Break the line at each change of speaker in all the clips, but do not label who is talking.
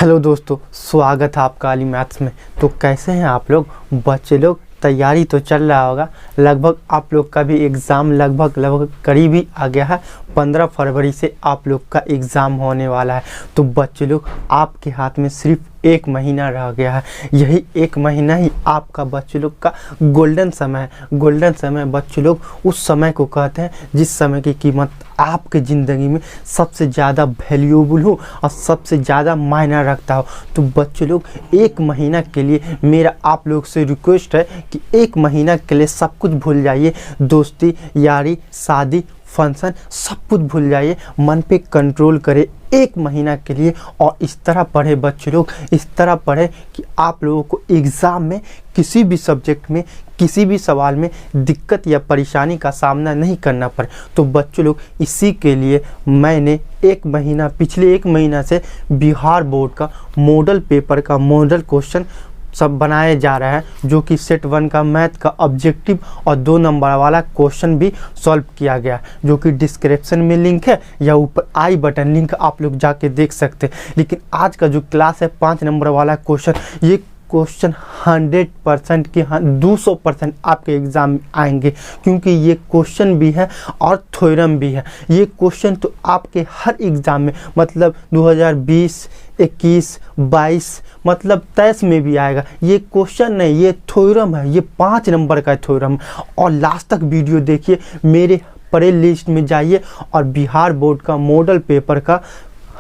Hello दोस्तों, स्वागत है आपका अली मैथ्स में। तो कैसे हैं आप लोग? बच्चे लोग तैयारी तो चल रहा होगा। लगभग आप लोग का भी एग्ज़ाम लगभग करीब ही आ गया है। 15 फरवरी से आप लोग का एग्ज़ाम होने वाला है। तो बच्चे लोग, आपके हाथ में सिर्फ 1 महीना रह गया है। यही 1 महीना ही आपका बच्चे लोग का गोल्डन समय है। गोल्डन समय बच्चे लोग उस समय को कहते हैं जिस समय की कीमत आपके ज़िंदगी में सबसे ज़्यादा वैल्यूएबल हो और सबसे ज़्यादा मायना रखता हो। तो बच्चे लोग, 1 महीना के लिए मेरा आप लोग से रिक्वेस्ट है कि 1 महीना के लिए सब कुछ भूल जाइए। दोस्ती, यारी, शादी, फंक्शन सब कुछ भूल जाइए। मन पे कंट्रोल करें 1 महीना के लिए और इस तरह पढ़े बच्चे लोग, इस तरह पढ़े कि आप लोगों को एग्ज़ाम में किसी भी सब्जेक्ट में किसी भी सवाल में दिक्कत या परेशानी का सामना नहीं करना पड़े। तो बच्चों लोग, इसी के लिए मैंने पिछले 1 महीना से बिहार बोर्ड का मॉडल पेपर का मॉडल क्वेश्चन सब बनाए जा रहा है, जो कि सेट 1 का मैथ का ऑब्जेक्टिव और 2 नंबर वाला क्वेश्चन भी सॉल्व किया गया, जो कि डिस्क्रिप्शन में लिंक है या ऊपर आई बटन लिंक आप लोग जाके देख सकते हैं। लेकिन आज का जो क्लास है 5 नंबर वाला क्वेश्चन, ये क्वेश्चन 100% के 200% आपके एग्ज़ाम में आएंगे, क्योंकि ये क्वेश्चन भी है और थ्योरम भी है। ये क्वेश्चन तो आपके हर एग्ज़ाम में मतलब 2020, 21, 22 मतलब 23 में भी आएगा। ये क्वेश्चन नहीं, ये थ्योरम है। ये 5 नंबर का थ्योरम है। और लास्ट तक वीडियो देखिए, मेरे प्ले लिस्ट में जाइए और बिहार बोर्ड का मॉडल पेपर का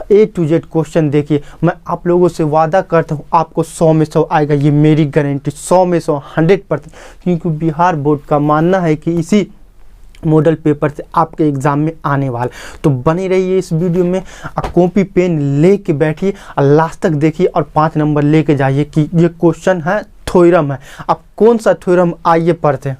A to Z क्वेश्चन देखिए। मैं आप लोगों से वादा करता हूँ आपको 100 में 100 आएगा। ये मेरी गारंटी, 100 में 100 100%, क्योंकि बिहार बोर्ड का मानना है कि इसी मॉडल पेपर से आपके एग्ज़ाम में आने वाला। तो बने रहिए इस वीडियो में, कॉपी पेन ले के बैठिए और लास्ट तक देखिए और 5 नंबर लेके जाइए कि ये क्वेश्चन है, थ्योरम है। अब कौन सा थ्योरम, आइए पढ़ते हैं।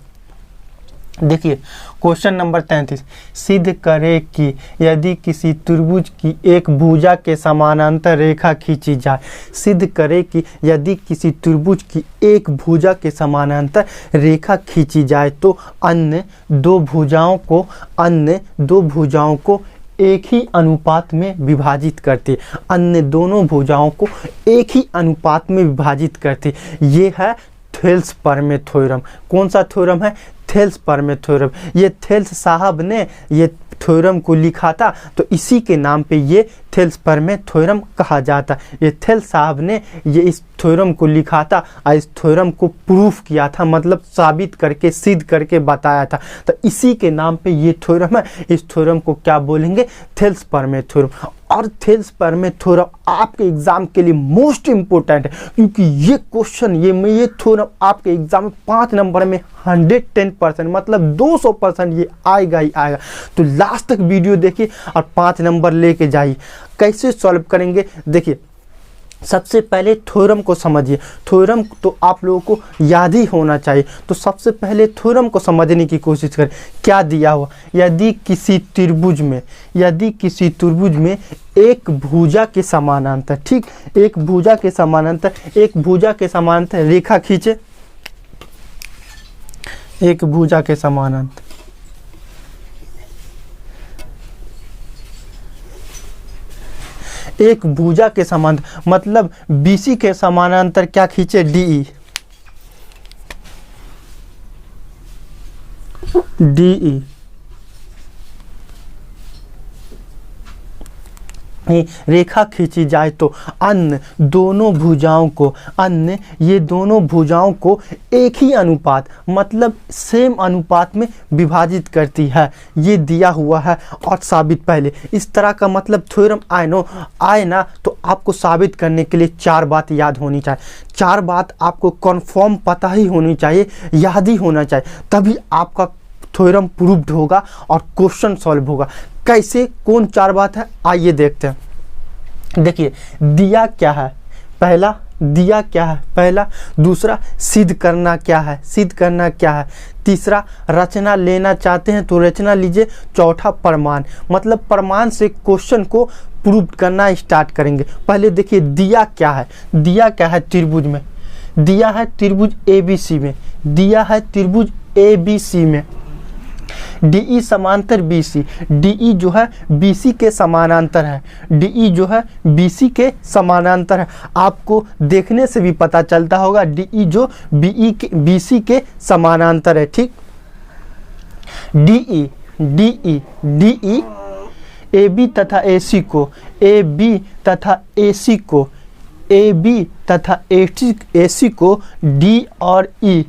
देखिए क्वेश्चन नंबर 33, सिद्ध करे कि यदि किसी त्रिभुज की एक भुजा के समानांतर रेखा खींची जाए। सिद्ध करे कि यदि किसी त्रिभुज की एक भुजा के समानांतर रेखा खींची जाए तो अन्य दो भुजाओं को एक ही अनुपात में विभाजित करती। अन्य दोनों भुजाओं को एक ही अनुपात में विभाजित करती। ये है थेल्स परमे थ्योरम। कौन सा थ्योरम है? थेल्स परमे थ्योरम। ये थेल्स साहब ने ये थ्योरम को लिखा था, तो इसी के नाम पे ये थेल्स परमे थ्योरम कहा जाता है। ये थेल्स साहब ने ये इस थ्योरम को लिखा था और इस थ्योरम को प्रूफ किया था, मतलब साबित करके, सिद्ध करके बताया था। तो इसी के नाम पे ये थ्योरम है। इस थ्योरम को क्या बोलेंगे? थेल्स परमे थ्योरम। और थेल्स परमे थ्योरम आपके एग्जाम के लिए मोस्ट इंपोर्टेंट है, क्योंकि ये क्वेश्चन, ये थ्योरम आपके एग्जाम में 5 नंबर में 110% मतलब 200% ये आएगा ही आएगा। तो लास्ट तक वीडियो देखिए और 5 नंबर लेके जाइए। कैसे सॉल्व करेंगे? देखिए, सबसे पहले थ्योरम को समझिए। थ्योरम तो आप लोगों को याद ही होना चाहिए। तो सबसे पहले थ्योरम को समझने की कोशिश करें। क्या दिया हुआ? यदि किसी त्रिभुज में एक भुजा के समानांतर, ठीक, एक भुजा के समानांतर रेखा खींचे। एक भुजा के समानांतर, एक भुजा के समानांतर मतलब BC के समानांतर क्या खींचे? DE। रेखा खींची जाए तो अन्य ये दोनों भुजाओं को एक ही अनुपात मतलब सेम अनुपात में विभाजित करती है। ये दिया हुआ है और साबित पहले इस तरह का मतलब थ्योरम आए ना तो आपको साबित करने के लिए 4 बात याद होनी चाहिए। 4 बात आपको कन्फर्म पता ही होनी चाहिए, याद ही होना चाहिए, तभी आपका थ्योरम प्रूव्ड होगा और क्वेश्चन सॉल्व होगा। कैसे, कौन 4 बात है, आइए देखते हैं। देखिए, दिया क्या है पहला। दूसरा, सिद्ध करना क्या है। तीसरा, रचना लेना चाहते हैं तो रचना लीजिए। चौथा, प्रमाण, मतलब प्रमाण से क्वेश्चन को प्रूव करना स्टार्ट करेंगे। पहले देखिए दिया क्या है त्रिभुज में। दिया है त्रिभुज ABC में। DE समांतर BC, DE जो है BC के समानांतर है, DE जो है BC के समानांतर है। आपको देखने से भी पता चलता होगा DE जो BC के समानांतर है। ठीक, DE AB तथा AC को, AB तथा AC को, AB तथा AC को D और E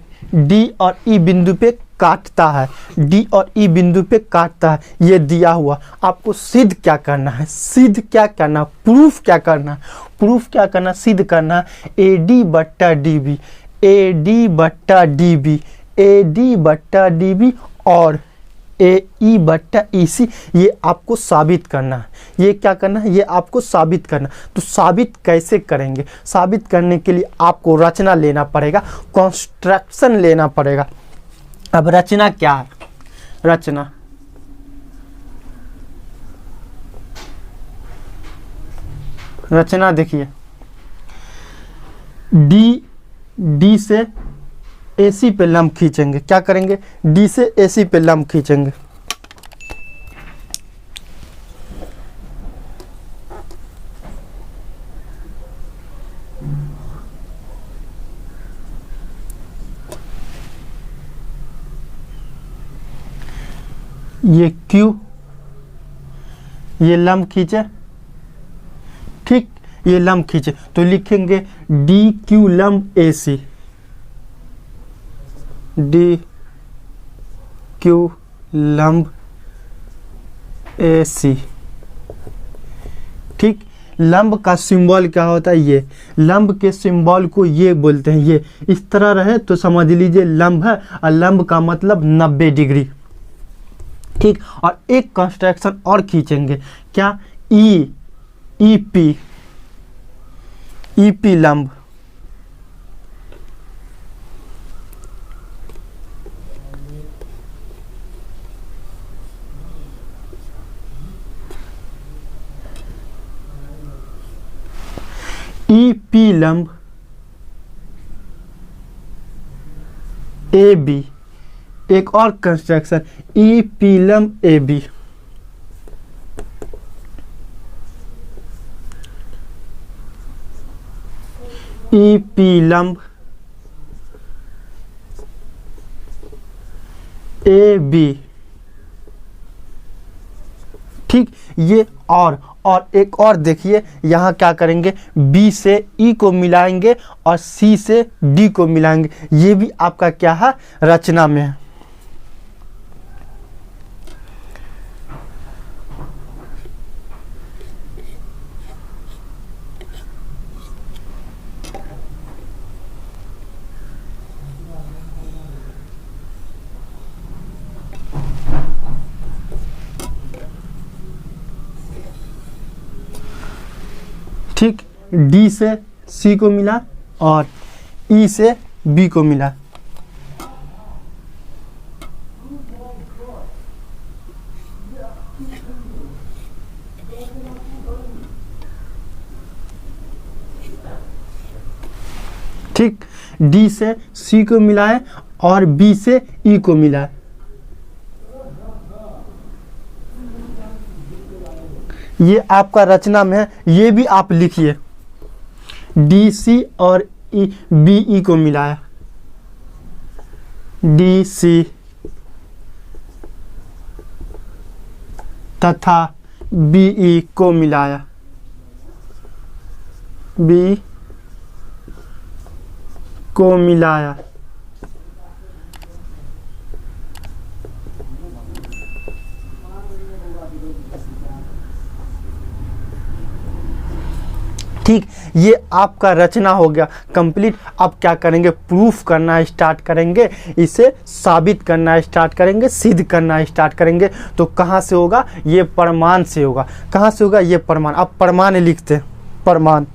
बिंदु पे काटता है, D और E बिंदु पे काटता है। ये दिया हुआ, आपको सिद्ध क्या करना है, सिद्ध क्या करना, प्रूफ क्या करना, प्रूफ क्या करना, सिद्ध करना AD बट्टा DB, AD बट्टा DB, AD बट्टा DB और AE बट्टा EC, ये आपको साबित करना है। ये क्या करना है, ये आपको साबित करना। तो साबित कैसे करेंगे, साबित करने के लिए आपको रचना लेना पड़ेगा, कॉन्स्ट्रक्शन लेना पड़ेगा। अब रचना क्या है, रचना देखिए, D से AC पे लंब खींचेंगे। क्या करेंगे, D से AC पे लंब खींचेंगे। ये Q, ये लंब खींचे, ठीक, ये लंब खींचे तो लिखेंगे DQ लंब AC, DQ लंब AC। ठीक, लंब का सिंबल क्या होता है, ये लंब के सिंबल को ये बोलते हैं। ये इस तरह रहे तो समझ लीजिए लंब है, और लंब का मतलब 90 डिग्री। ठीक, और एक कंस्ट्रक्शन और खींचेंगे, क्या, EP लंब, EP लंब AB, एक और कंस्ट्रक्शन EP लंब AB, EP लंब AB। ठीक, ये और एक और देखिए, यहाँ क्या करेंगे, B से E को मिलाएंगे और C से D को मिलाएंगे। ये भी आपका क्या है, रचना में है। ठीक, D से C को मिला और E से B को मिला। ठीक, D से C को मिला है और B से E को मिला है। ये आपका रचना में है, ये भी आप लिखिए, DC और BE को मिलाया, DC तथा BE को मिलाया, B को मिलाया। ठीक, ये आपका रचना हो गया कंप्लीट। अब क्या करेंगे, प्रूफ करना स्टार्ट करेंगे, इसे साबित करना स्टार्ट करेंगे, सिद्ध करना स्टार्ट करेंगे। तो कहाँ से होगा, ये प्रमाण से होगा। कहाँ से होगा, ये प्रमाण। अब प्रमाण लिखते हैं, प्रमाण।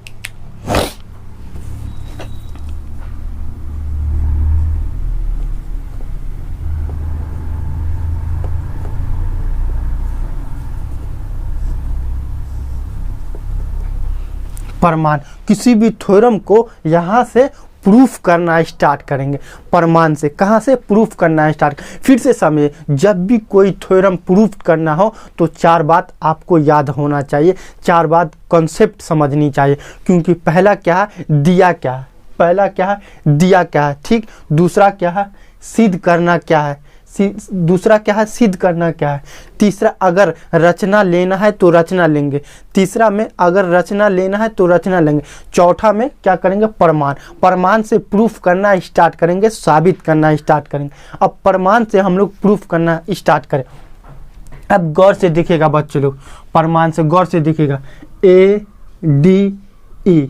प्रमाण, किसी भी थ्योरम को यहाँ से प्रूफ करना स्टार्ट करेंगे प्रमाण से। कहाँ से प्रूफ करना स्टार्ट? फिर से समझिए, जब भी कोई थ्योरम प्रूफ करना हो तो 4 बात आपको याद होना चाहिए, 4 बात कॉन्सेप्ट समझनी चाहिए। क्योंकि पहला क्या है, दिया क्या है, पहला क्या है, दिया क्या है, ठीक। दूसरा क्या है, सिद्ध करना क्या है, दूसरा क्या है, सिद्ध करना क्या है। तीसरा, अगर रचना लेना है तो रचना लेंगे। तीसरा में अगर रचना लेना है तो रचना लेंगे। चौथा में क्या करेंगे, प्रमाण। प्रमाण से प्रूफ करना स्टार्ट करेंगे, साबित करना स्टार्ट करेंगे। अब प्रमाण से हम लोग प्रूफ करना स्टार्ट करें। अब गौर से देखिएगा बच्चे लोग, प्रमाण से गौर से देखिएगा, ADE,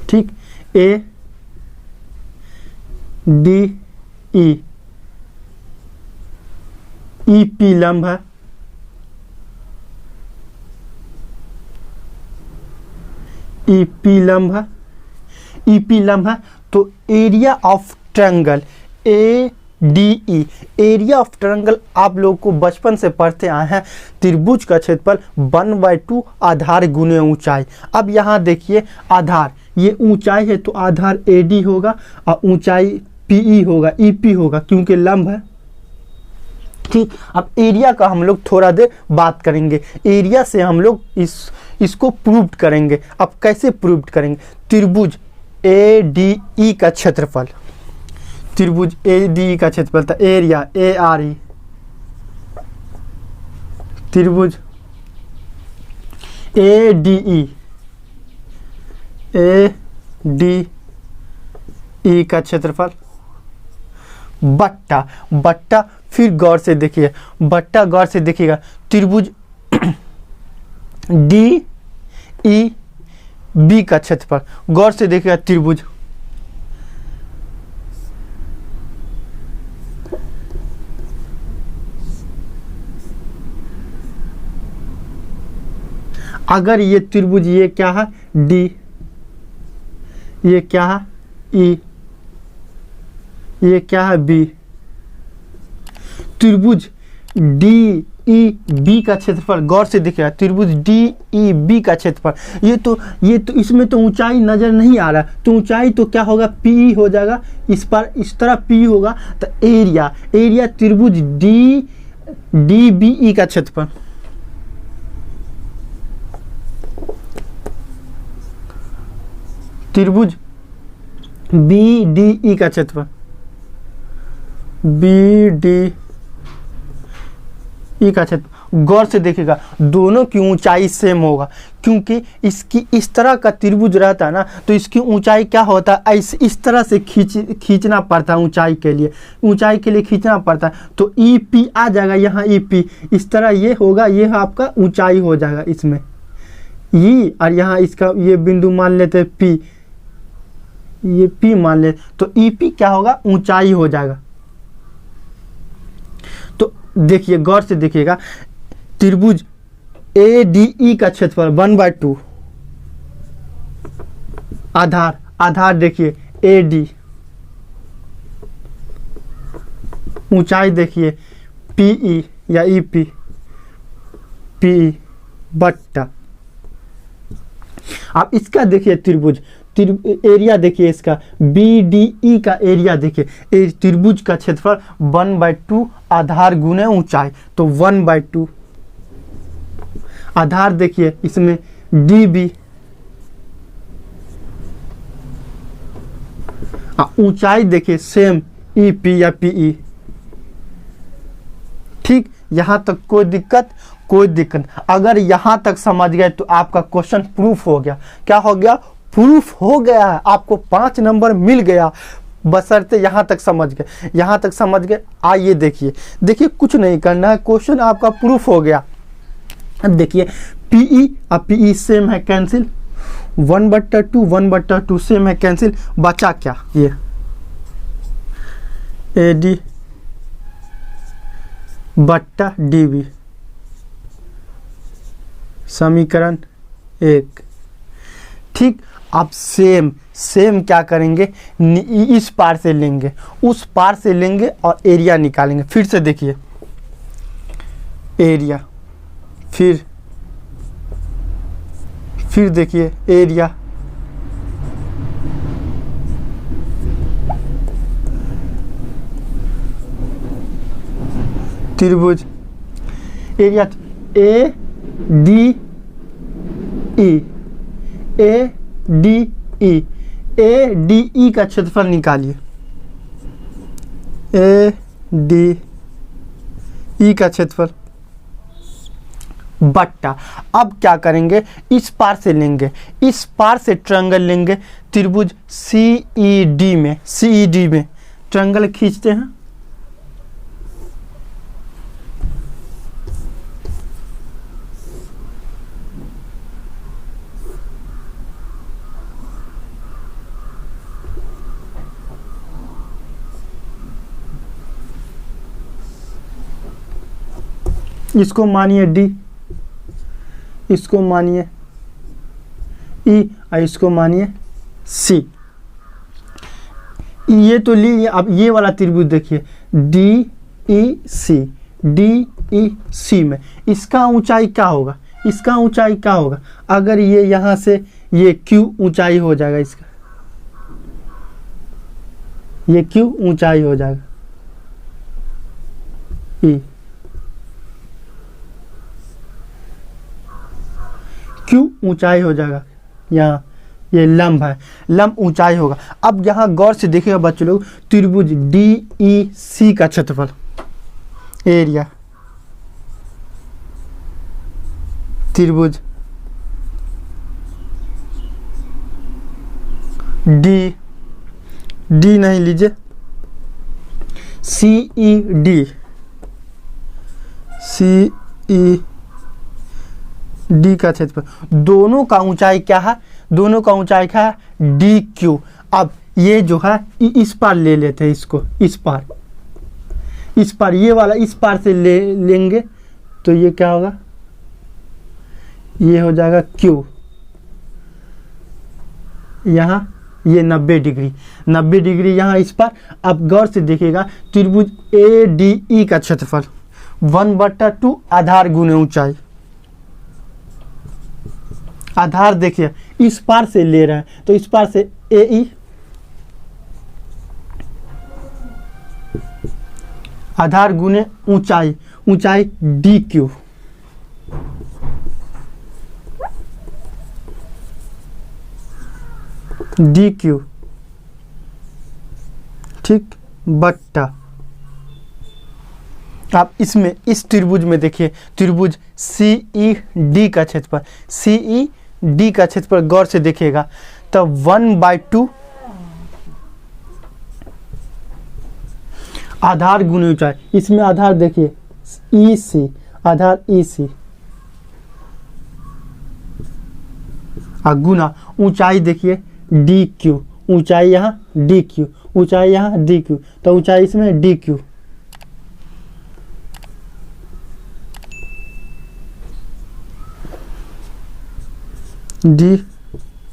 ठीक, ADE, EP लंब है, EP लंब है, EP लंब है। तो area of triangle ADE, area of triangle आप लोग को बचपन से पढ़ते आए हैं, त्रिभुज का क्षेत्रफल 1/2 आधार गुने ऊंचाई। अब यहाँ देखिए, आधार ये ऊंचाई है तो आधार AD होगा और ऊंचाई PE होगा, EP होगा, क्योंकि लंब है, ठीक। अब एरिया का हम लोग थोड़ा देर बात करेंगे। एरिया से हम लोग इसको प्रूव करेंगे। अब कैसे प्रूव करेंगे? त्रिभुज ADE का क्षेत्रफल, त्रिभुज ADE का क्षेत्रफल था एरिया ARE, त्रिभुज ADE का क्षेत्रफल बट्टा बट्टा, फिर गौर से देखिए, बट्टा गौर से देखिएगा, त्रिभुज DEB का क्षेत्रफल, गौर से देखिएगा, त्रिभुज अगर ये त्रिभुज, ये क्या है D, ये क्या है E, ये क्या है B, त्रिभुज DEB का क्षेत्रफल गौर से दिखेगा, त्रिभुज DEB का क्षेत्रफल, ये तो इसमें तो ऊंचाई नजर नहीं आ रहा, तो ऊंचाई तो क्या होगा, PE हो जाएगा, इस पर इस तरह PE होगा। तो एरिया त्रिभुज DBE का क्षेत्रफल, त्रिभुज BDE का क्षेत्रफल, BDE का क्षेत्र, गौर से देखिएगा, दोनों की ऊंचाई सेम होगा। क्योंकि इसकी इस तरह का त्रिभुज रहता है ना, तो इसकी ऊंचाई क्या होता है, ऐसे इस तरह से खींचना पड़ता है, ऊंचाई के लिए खींचना पड़ता है। तो EP आ जाएगा यहाँ, EP इस तरह ये होगा, ये आपका ऊंचाई हो जाएगा इसमें ये, और यहाँ इसका ये बिंदु मान लेते हैं P, ये P मान ले, तो EP क्या होगा, ऊंचाई हो जाएगा। तो देखिए, गौर से देखिएगा, त्रिभुज ADE का क्षेत्रफल 1/2, आधार देखिए AD, ऊंचाई देखिए PE या EP, PE बट्टा। आप इसका देखिए त्रिभुज, एरिया देखिए इसका BDE का एरिया देखिए, त्रिभुज का क्षेत्रफल 1/2 आधार गुने ऊंचाई, तो 1/2 आधार देखिए इसमें DB, ऊंचाई देखिए सेम EP या PE, ठीक। यहां तक कोई दिक्कत? अगर यहां तक समझ गए तो आपका क्वेश्चन प्रूफ हो गया। क्या हो गया? प्रूफ हो गया है, आपको 5 नंबर मिल गया, बशर्ते यहां तक समझ गए। आइए देखिए कुछ नहीं करना है, क्वेश्चन आपका प्रूफ हो गया। अब देखिए PE और PE सेम है, कैंसिल, 1/2 सेम है, कैंसिल, बचा क्या, ये AD बट्टा DB, समीकरण 1, ठीक। अब सेम क्या करेंगे, इस पार से लेंगे, उस पार से लेंगे और एरिया निकालेंगे। फिर से देखिए, एरिया, फिर फिर देखिए एरिया, त्रिभुज, area A D E, A D E, A D E का क्षेत्रफल निकालिए, ए डी ई का क्षेत्रफल बट्टा। अब क्या करेंगे, इस पार से लेंगे, इस पार से ट्रायंगल लेंगे त्रिभुज सी ई डी में, सी ई डी में ट्रायंगल खींचते हैं। इसको मानिए डी, इसको मानिए ई और इसको मानिए सी। ये तो ली, अब ये वाला त्रिभुज देखिए डी ई सी, डी ई सी में इसका ऊंचाई क्या होगा, इसका ऊंचाई क्या होगा, अगर ये यहाँ से ये क्यू ऊंचाई हो जाएगा, इसका ये क्यू ऊंचाई हो जाएगा, ई क्यू ऊंचाई हो जाएगा, यहाँ ये लंब है, लंब ऊंचाई होगा। अब यहाँ गौर से देखिएगा बच्चों लोग, त्रिभुज डी ई सी का क्षेत्रफल, एरिया, त्रिभुज डी, डी नहीं लीजिए, सी ई डी, सी ई डी का क्षेत्रफल, दोनों का ऊंचाई क्या है, दोनों का ऊंचाई क्या है, डी क्यू। अब ये जो है इस पार ले लेते हैं, इसको इस पार, इस पार ये वाला इस पार से लेंगे तो ये क्या होगा, ये हो जाएगा क्यू, यहाँ ये 90 डिग्री, 90 डिग्री यहाँ इस पार। अब गौर से देखिएगा त्रिभुज ए डी ई का क्षेत्रफल 1/2 आधार गुने ऊंचाई, आधार देखिए इस पार से ले रहे हैं तो इस पार से ए ई, आधार गुने ऊंचाई, ऊंचाई डी क्यू, डी क्यू, ठीक, बट्टा। आप इसमें इस त्रिभुज में देखिए त्रिभुज सी ई डी का क्षेत्रफल, सी ई डी का क्षेत्रफल गौर से देखिएगा तो 1/2 आधार गुने ऊंचाई, इसमें आधार देखिए ई सी, आधार ई सी, और गुना ऊंचाई देखिए डी क्यू, ऊंचाई यहाँ डी क्यू, ऊंचाई यहाँ डी क्यू, तो ऊंचाई इसमें D Q, D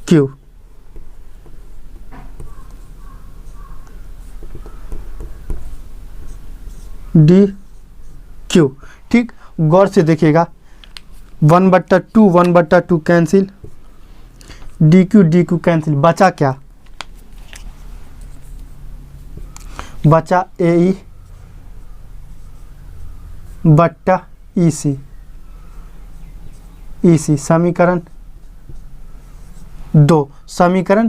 Q, D Q, ठीक। गौर से देखिएगा 1/2 1/2 कैंसिल, डी क्यू कैंसिल, बचा क्या, बचा ए ई बट्टा ई सी, ई सी समीकरण 2, समीकरण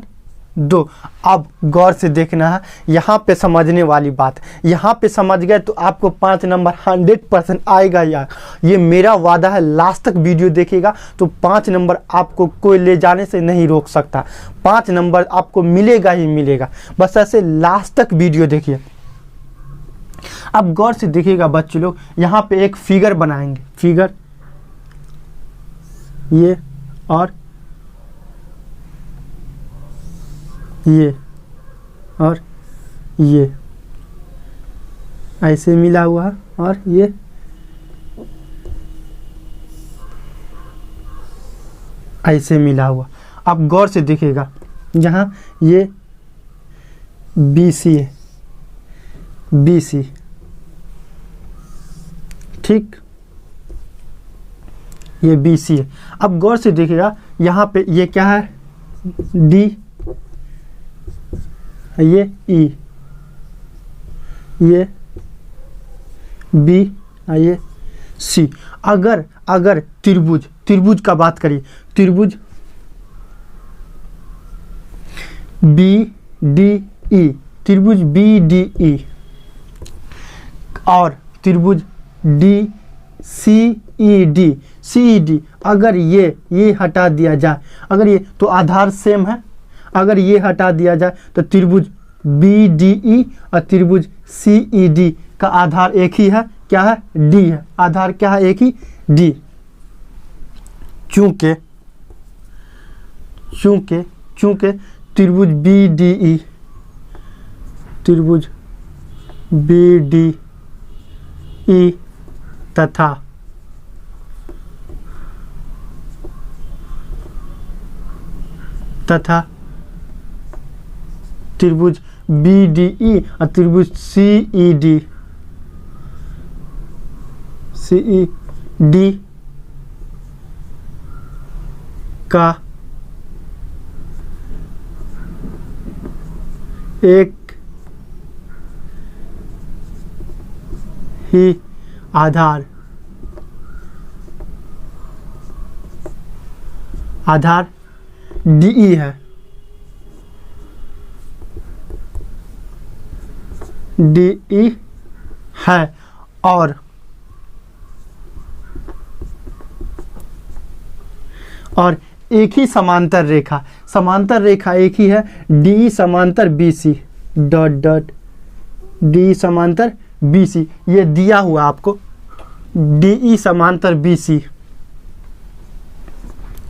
2। अब गौर से देखना है, यहाँ पे समझने वाली बात, यहाँ पे समझ गए तो आपको 5 नंबर 100% आएगा यार, ये मेरा वादा है। लास्ट तक वीडियो देखिएगा तो 5 नंबर आपको कोई ले जाने से नहीं रोक सकता, 5 नंबर आपको मिलेगा ही मिलेगा, बस ऐसे लास्ट तक वीडियो देखिए। अब गौर से देखिएगा बच्चों लोग, यहाँ पे एक फिगर बनाएंगे, फिगर ये और ये ऐसे मिला हुआ है और ये ऐसे मिला हुआ। अब गौर से देखिएगा जहाँ ये BC है, BC, ठीक, ये बी सी है। अब गौर से देखिएगा यहाँ पे ये क्या है, डी, ये ई, ये बी, ये सी। अगर त्रिभुज का बात करिए, त्रिभुज बी डी ई, त्रिभुज बी डी ई और त्रिभुज डी सी ई डी, अगर ये हटा दिया जाए, अगर ये तो आधार सेम है, अगर ये हटा दिया जाए तो त्रिभुज बी डी ई और त्रिभुज सी ई डी का आधार एक ही है, क्या है, डी है। आधार क्या है, एक ही, डी। चूंकि त्रिभुज बी डी ई, त्रिभुज बी डी ई तथा त्रिभुज बी डी ई और त्रिभुज सी ई डी का एक ही आधार डीई है, डीई है और एक ही समांतर रेखा एक ही है, डी समांतर बी सी, डॉट डी समांतर बी सी। ये दिया हुआ आपको, डी समांतर बी सी,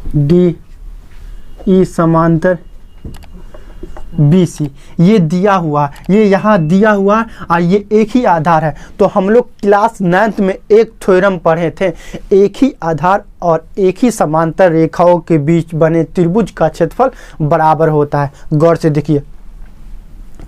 डी ई समांतर बी सी, ये दिया हुआ, ये यहाँ दिया हुआ और ये एक ही आधार है। तो हम लोग क्लास 9th में एक थ्योरम पढ़े थे, एक ही आधार और एक ही समांतर रेखाओं के बीच बने त्रिभुज का क्षेत्रफल बराबर होता है। गौर से देखिए,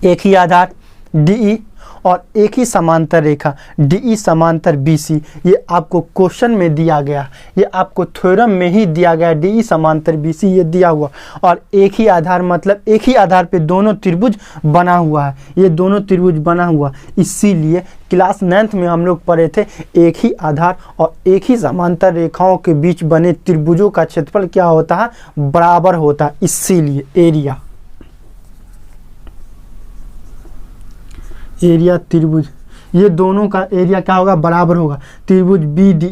एक ही आधार डीई और एक ही समांतर रेखा डीई समांतर बीसी, ये आपको क्वेश्चन में दिया गया, ये आपको थ्योरम में ही दिया गया, डीई समांतर बीसी ये दिया हुआ। और एक ही आधार मतलब एक ही आधार पे दोनों त्रिभुज बना हुआ है, ये दोनों त्रिभुज बना हुआ, इसीलिए क्लास 9th में हम लोग पढ़े थे एक ही आधार और एक ही समांतर रेखाओं के बीच बने त्रिभुजों का क्षेत्रफल क्या होता है, बराबर होता है। इसीलिए एरिया त्रिभुज, ये दोनों का एरिया क्या होगा, बराबर होगा। त्रिभुज बी डी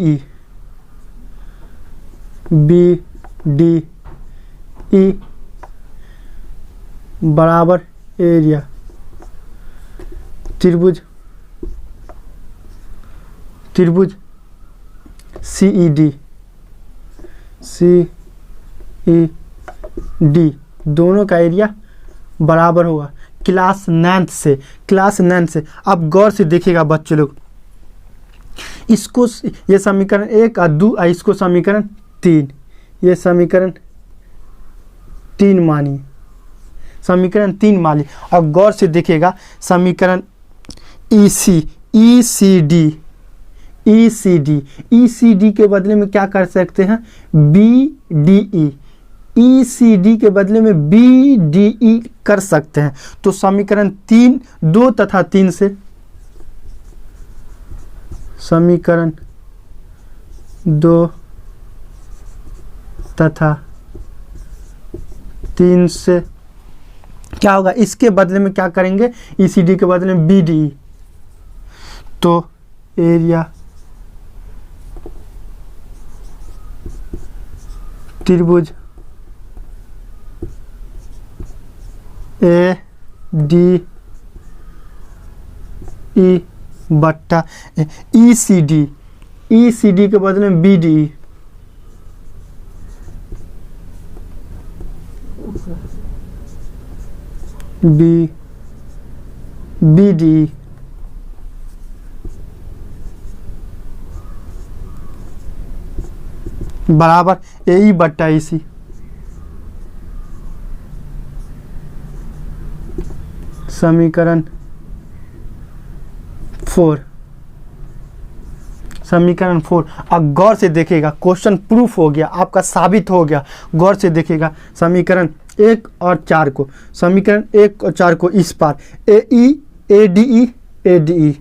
ई बराबर एरिया त्रिभुज सी ई डी, दोनों का एरिया बराबर होगा। क्लास 9th से अब गौर से देखिएगा बच्चे लोग, इसको ये समीकरण 1 और 2 और इसको समीकरण 3, ये समीकरण 3 मानिए, समीकरण 3 मानिए। और गौर से देखिएगा समीकरण ई सी डी के बदले में क्या कर सकते हैं, बी डी ई, ई सी डी के बदले में बी डी ई कर सकते हैं। तो समीकरण 3 2 तथा 3 से, समीकरण 2 तथा 3 से क्या होगा, इसके बदले में क्या करेंगे, ई सी डी के बदले में बी डी ई। तो एरिया त्रिभुज ए डी ई बट्टा ई सी डी के बदले में बी डी, बी डी बराबर ए ई बट्टा ई सी। समीकरण 4 समीकरण 4। अब गौर से देखिएगा, क्वेश्चन प्रूफ हो गया, आपका साबित हो गया। गौर से देखिएगा समीकरण 1 और 4 को, समीकरण 1 और 4 को इस पार AE ADE ADE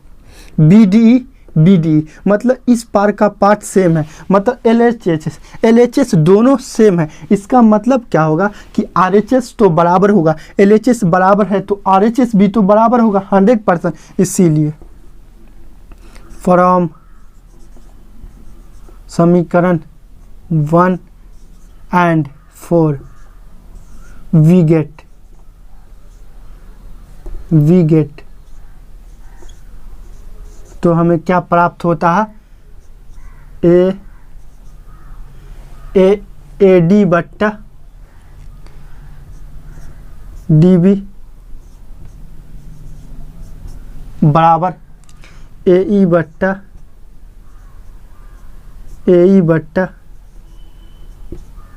BDE BDE, मतलब इस पार का पार्ट सेम है, मतलब LHS LHS दोनों सेम है। इसका मतलब क्या होगा कि RHS तो बराबर होगा, LHS बराबर है तो RHS भी तो बराबर होगा 100%। इसीलिए फ्रॉम समीकरण 1 and 4 we get तो हमें क्या प्राप्त होता है, AD बट्टा DB बराबर AE बट्टा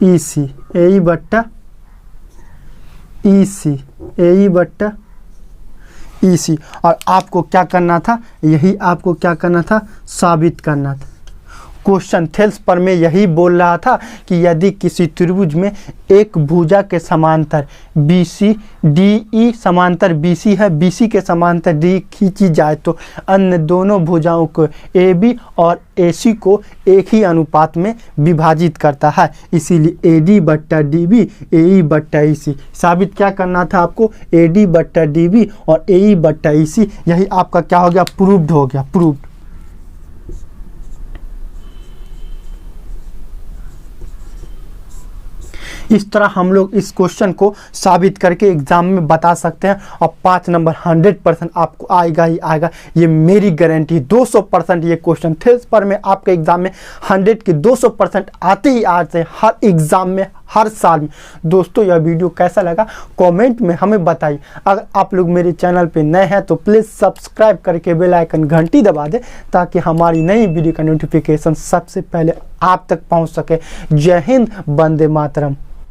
EC, AE बट्टा EC। और आपको क्या करना था, यही आपको क्या करना था, साबित करना था। क्वेश्चन थेल्स पर मैं यही बोल रहा था कि यदि किसी त्रिभुज में एक भुजा के समांतर BC DE समांतर BC है, BC के समांतर DE खींची जाए तो अन्य दोनों भुजाओं को AB और AC को एक ही अनुपात में विभाजित करता है। इसीलिए AD बट्टा DB AE बट्टा EC। साबित क्या करना था आपको, AD बट्टा DB और AE बट्टा EC। यही आपका क्या हो गया, प्रूव्ड हो गया, प्रूव्ड। इस तरह हम लोग इस क्वेश्चन को साबित करके एग्जाम में बता सकते हैं और 5 नंबर 100% आपको आएगा ही आएगा, ये मेरी गारंटी। 200% ये क्वेश्चन थेल्स पर में आपके एग्जाम में 100 के 200% आते ही आते हैं हर एग्जाम में, हर साल में। दोस्तों यह वीडियो कैसा लगा कमेंट में हमें बताइए। अगर आप लोग मेरे चैनल पे नए हैं तो प्लीज़ सब्सक्राइब करके बेल आइकन घंटी दबा दें ताकि हमारी नई वीडियो का नोटिफिकेशन सबसे पहले आप तक पहुंच सके। जय हिंद, वंदे मातरम।